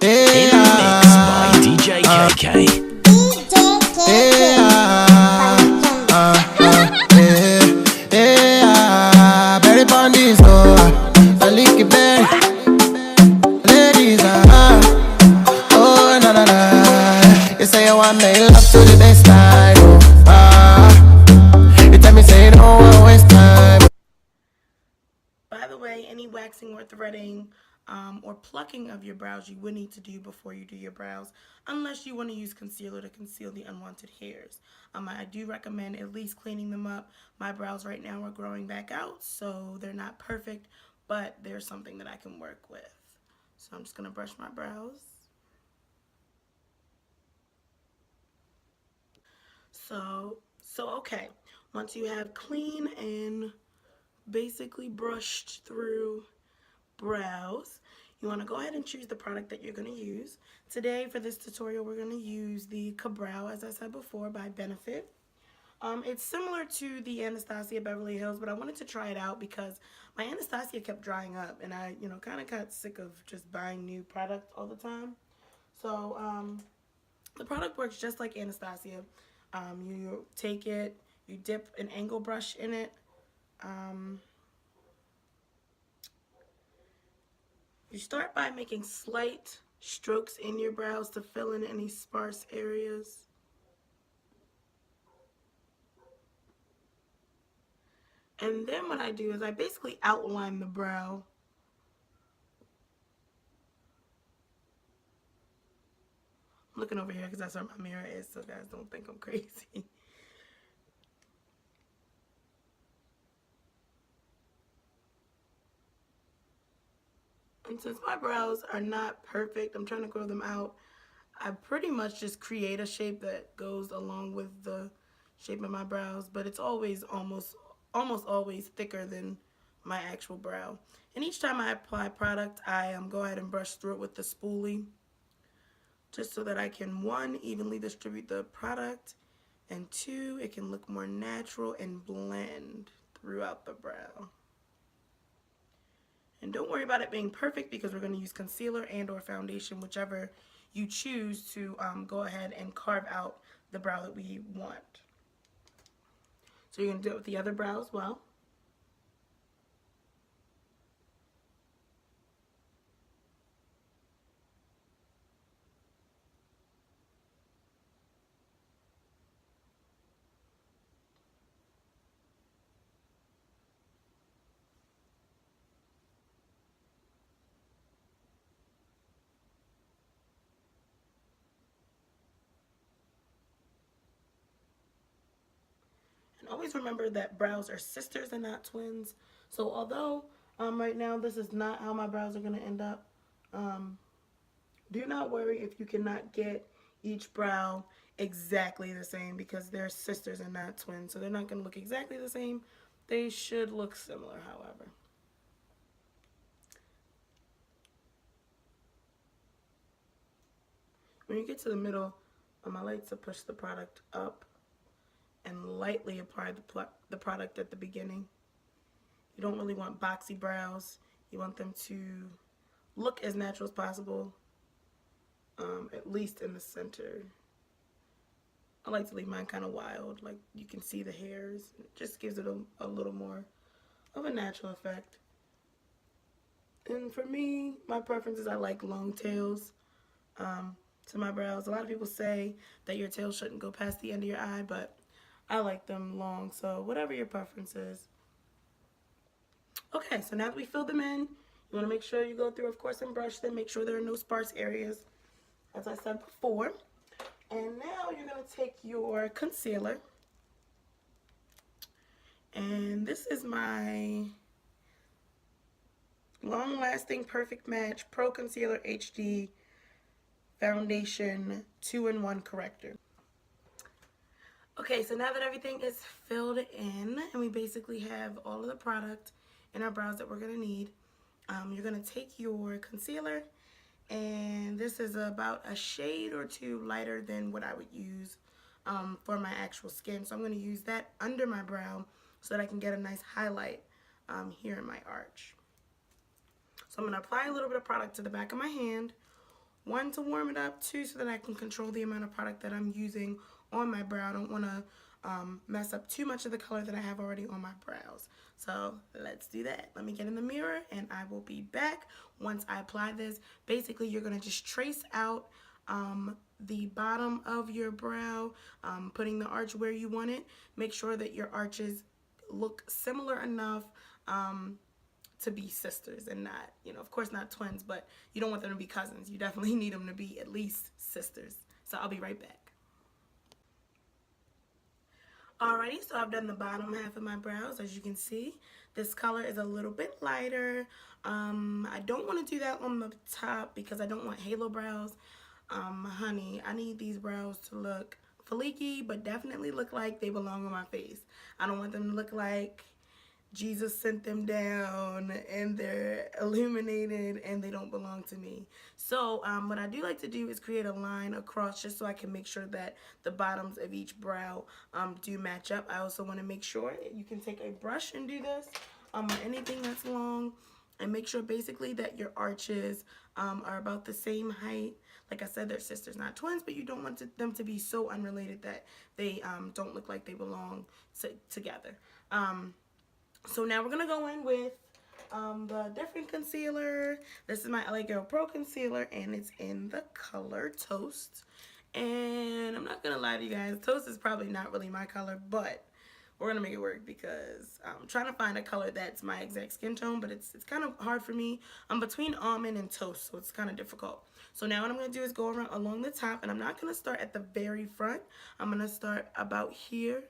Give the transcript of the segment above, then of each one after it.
In the mix by DJ KK. Berry Bandis, Fleeky Brows, ladies, oh na na na. You say you want me love to the best time, you tell me say you don't want waste time. By the way, any waxing or threading or plucking of your brows you would need to do before you do your brows, unless you want to use concealer to conceal the unwanted hairs. I do recommend at least cleaning them up. My brows right now are growing back out, so they're not perfect, but they're something that I can work with. So I'm just going to brush my brows. So okay, once you have clean and basically brushed through brows, you want to go ahead and choose the product that you're going to use. Today for this tutorial we're going to use the Brow, as I said before, by Benefit. It's similar to the Anastasia Beverly Hills, but I wanted to try it out because my Anastasia kept drying up and I kind of got sick of just buying new products all the time. So the product works just like Anastasia. You take it, you dip an angle brush in it. You start by making slight strokes in your brows to fill in any sparse areas. And then what I do is I basically outline the brow. I'm looking over here because that's where my mirror is, so guys don't think I'm crazy. And since my brows are not perfect, I'm trying to grow them out, I pretty much just create a shape that goes along with the shape of my brows, but it's always almost always thicker than my actual brow. And each time I apply product, I go ahead and brush through it with the spoolie, just so that I can, one, evenly distribute the product, and two, it can look more natural and blend throughout the brow. And don't worry about it being perfect because we're going to use concealer and or foundation, whichever you choose to go ahead and carve out the brow that we want. So you're going to do it with the other brow as well. And always remember that brows are sisters and not twins. So although right now this is not how my brows are going to end up, do not worry if you cannot get each brow exactly the same, because they're sisters and not twins. So they're not going to look exactly the same. They should look similar, however. When you get to the middle, I like to push the product up and lightly apply the product at the beginning. You don't really want boxy brows. You want them to look as natural as possible, at least in the center. I like to leave mine kind of wild, like you can see the hairs. It just gives it a little more of a natural effect. And for me, my preference is I like long tails to my brows. A lot of people say that your tail shouldn't go past the end of your eye, but I like them long, so whatever your preference is. Okay, so now that we filled them in, you want to make sure you go through, of course, and brush them. Make sure there are no sparse areas, as I said before. And now you're going to take your concealer. And this is my Long Lasting Perfect Match Pro Concealer HD Foundation 2-in-1 Corrector. Okay, so now that everything is filled in and we basically have all of the product in our brows that we're going to need, you're going to take your concealer, and this is about a shade or two lighter than what I would use for my actual skin. So I'm going to use that under my brow so that I can get a nice highlight here in my arch. So I'm going to apply a little bit of product to the back of my hand, one, to warm it up, two, so that I can control the amount of product that I'm using on my brow. I don't want to mess up too much of the color that I have already on my brows. So let's do that. Let me get in the mirror and I will be back once I apply this. Basically, you're going to just trace out the bottom of your brow, putting the arch where you want it. Make sure that your arches look similar enough to be sisters and not, you know, of course not twins, but you don't want them to be cousins. You definitely need them to be at least sisters. So I'll be right back. Alrighty, so I've done the bottom half of my brows. As you can see, this color is a little bit lighter. I don't want to do that on the top because I don't want halo brows. Honey, I need these brows to look fleeky, but definitely look like they belong on my face. I don't want them to look like Jesus sent them down and they're illuminated and they don't belong to me. So what I do like to do is create a line across just so I can make sure that the bottoms of each brow do match up. I also want to make sure you can take a brush and do this or anything that's long, and make sure basically that your arches are about the same height. Like I said, they're sisters, not twins, but you don't want them to be so unrelated that they don't look like they belong together. So now we're going to go in with the different concealer. This is my LA Girl Pro Concealer, and it's in the color Toast. And I'm not going to lie to you guys, Toast is probably not really my color, but we're going to make it work because I'm trying to find a color that's my exact skin tone, but it's kind of hard for me. I'm between Almond and Toast, so it's kind of difficult. So now what I'm going to do is go around along the top, and I'm not going to start at the very front. I'm going to start about here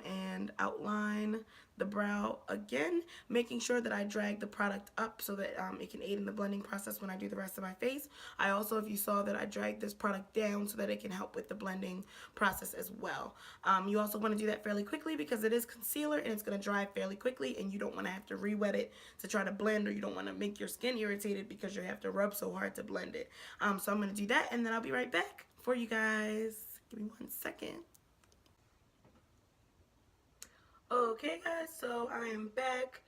and outline the brow again, making sure that I drag the product up so that it can aid in the blending process when I do the rest of my face. I also, if you saw that, I dragged this product down so that it can help with the blending process as well. You also want to do that fairly quickly because it is concealer and it's going to dry fairly quickly, and you don't want to have to re-wet it to try to blend, or you don't want to make your skin irritated because you have to rub so hard to blend it. So I'm going to do that, and then I'll be right back for you guys. Give me 1 second. Okay guys, so I am back.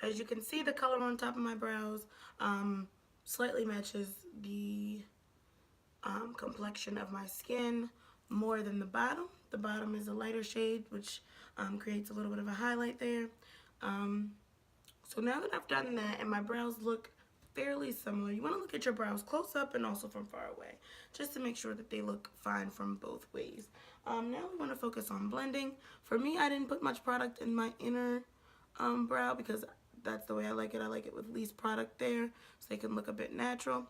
As you can see, the color on top of my brows slightly matches the complexion of my skin more than the bottom. The bottom is a lighter shade, which creates a little bit of a highlight there. So now that I've done that and my brows look fairly similar, you want to look at your brows close up and also from far away, just to make sure that they look fine from both ways. Now we want to focus on blending. For me, I didn't put much product in my inner brow because that's the way I like it. I like it with least product there so they can look a bit natural.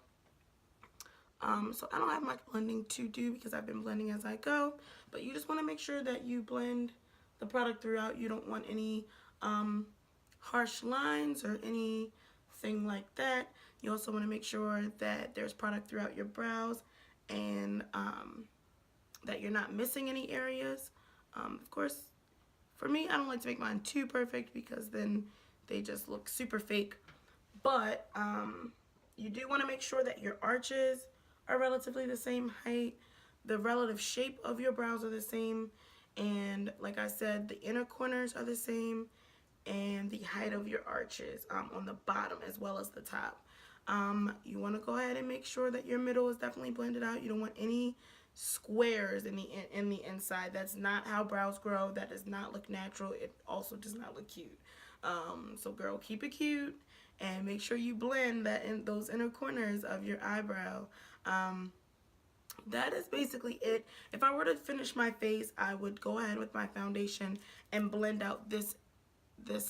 So I don't have much blending to do because I've been blending as I go, but you just want to make sure that you blend the product throughout. You don't want any harsh lines or anything like that. You also want to make sure that there's product throughout your brows and that you're not missing any areas. Of course, for me, I don't like to make mine too perfect because then they just look super fake. But you do want to make sure that your arches are relatively the same height, the relative shape of your brows are the same, and like I said, the inner corners are the same, and the height of your arches on the bottom as well as the top. You want to go ahead and make sure that your middle is definitely blended out. You don't want any squares in the inside. That's not how brows grow. That does not look natural. It also does not look cute. So girl, keep it cute and make sure you blend that in those inner corners of your eyebrow. That is basically it. If I were to finish my face, I would go ahead with my foundation and blend out this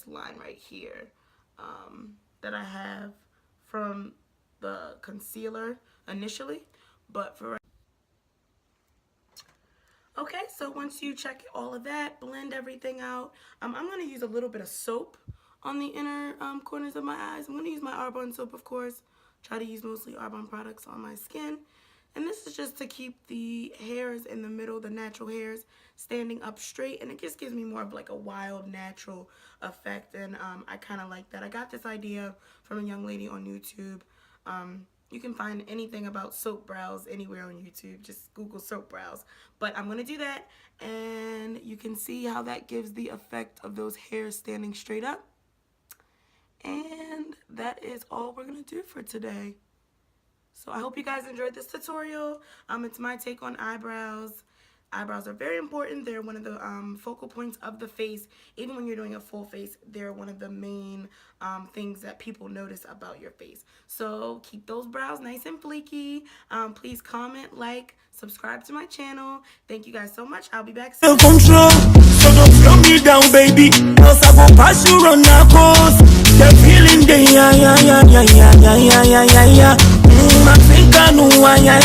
line right here that I have from the concealer initially. But for okay, so once you check all of that, blend everything out. I'm going to use a little bit of soap on the inner corners of my eyes. I'm going to use my Arbonne soap, of course. Try to use mostly Arbonne products on my skin. And this is just to keep the hairs in the middle, the natural hairs, standing up straight. And it just gives me more of like a wild, natural effect. And I kind of like that. I got this idea from a young lady on YouTube. You can find anything about soap brows anywhere on YouTube. Just Google soap brows. But I'm going to do that. And you can see how that gives the effect of those hairs standing straight up. And that is all we're going to do for today. So I hope you guys enjoyed this tutorial. It's my take on eyebrows. Eyebrows are very important. They're one of the focal points of the face. Even when you're doing a full face, they're one of the main things that people notice about your face. So keep those brows nice and fleeky. Please comment, like, subscribe to my channel. Thank you guys so much. I'll be back soon. Control, so don't slow me down, baby. Else I go pass you on the coast. The feeling, yeah. I think I know why, yeah.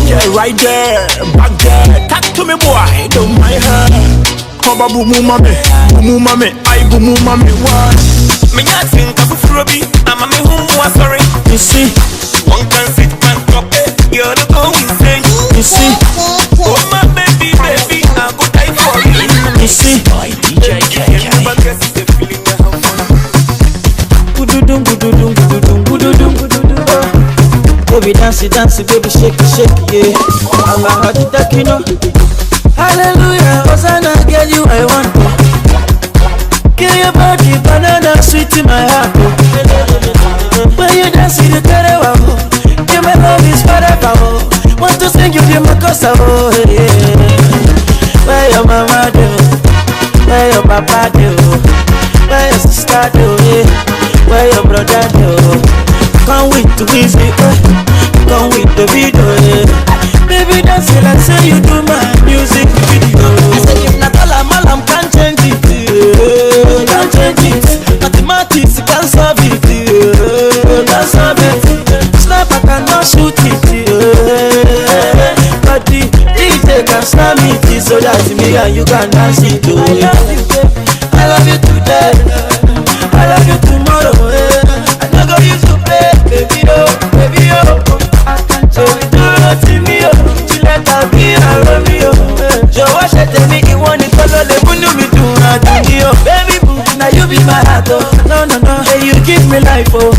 Yeah, right there, back there. Talk to me, boy, don't mind her. Cover boom, mame, I boom, mame, what? Me not think of a frobby, I'm a me whom was sorry. You see, one can sit and drop it, you're the going thing. You see, oh my baby, I go die for you. You see, by DJ KK. Baby dance, baby shake, yeah. Allah had it, you know. Hallelujah, Hosanna, girl, you I want. Kill your body, banana sweet in my heart. When you dance, you tell it, you my love is forever. Want to sing you my cosa, where your mama do, where your papa do, where your sister do, where your brother do. Come with the music, come with the video, baby dance it like say you do my music video. I say if not all I'm can't change it, can't change it. Mathematics can't solve it, can't solve it. Sniper cannot shoot it, but the DJ can slam it, so that me and you can dance it. I love you today, I love you tomorrow. I don't go use to play, baby oh. So we do not see me, tu let ta vie à Romeo. Je watch it and make it want it, follow the window me do not do you. Baby boo, now you be my heart, oh. No, hey you give me life, oh.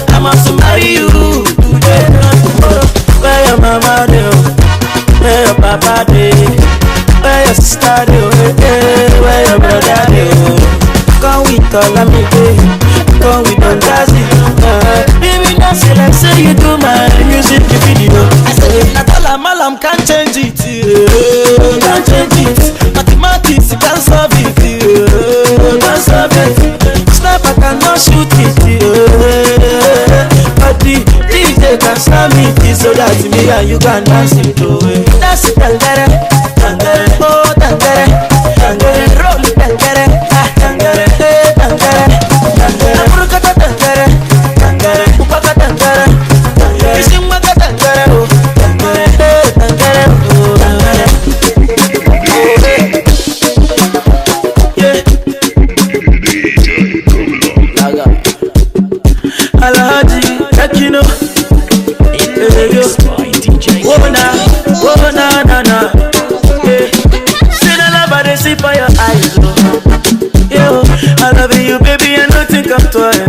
I'm out to marry you today, not tomorrow. Where your mama do, where your papa do, where your sister do, where your brother do. Come with all of me, come with all Jazzy. Baby, dance it like say you do my music video. I say not all I'm can't change it, can't change it. Mathematics can't solve it, can't solve it. Sniper cannot shoot it, but the DJ can slam it, so that me and you can dance it. Dance it, tangere, oh tangere, roll it, tangere. I love you, baby, I don't think I'm twice.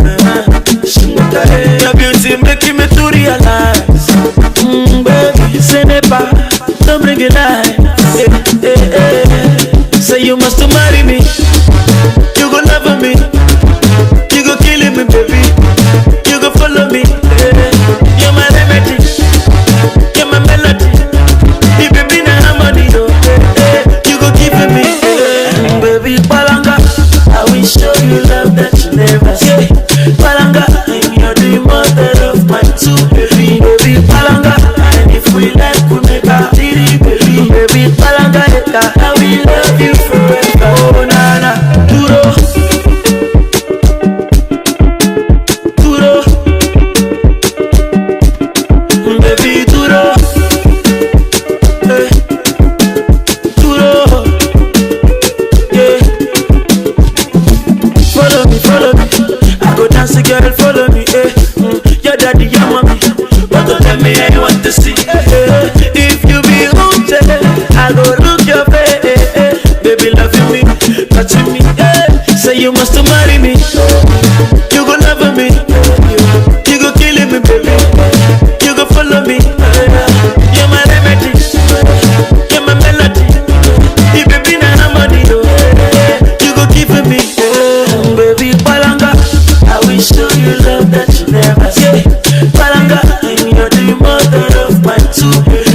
Your beauty making me to realize, baby, say never, don't bring it life. Say you must marry me, you gon' love me, you gon' kill me, baby, you gon' follow me. You're my remedy, you're my melody, you baby na harmony, you gon' give me, baby, palanga. I will show you love that you never see. Palanga, and you're the mother of my two baby. Baby, palanga, and if we like, we make a titty, baby. Baby, palanga, I will love you forever. Oh, nana, duro, duro, baby, duro, duro, yeah. Follow me, I go dance, girl, follow me, your daddy, your mommy, but don't tell me I want to see, if you be hooked, I go look your face, baby, loving me, touching me, say you must marry me, you go love me, you go kill me, baby, you go follow me, you're my remedy, you're my melody, you baby na harmony, you go give me, baby, palanga, I will show you you love that you never say. Palanga, and you're the mother of my two.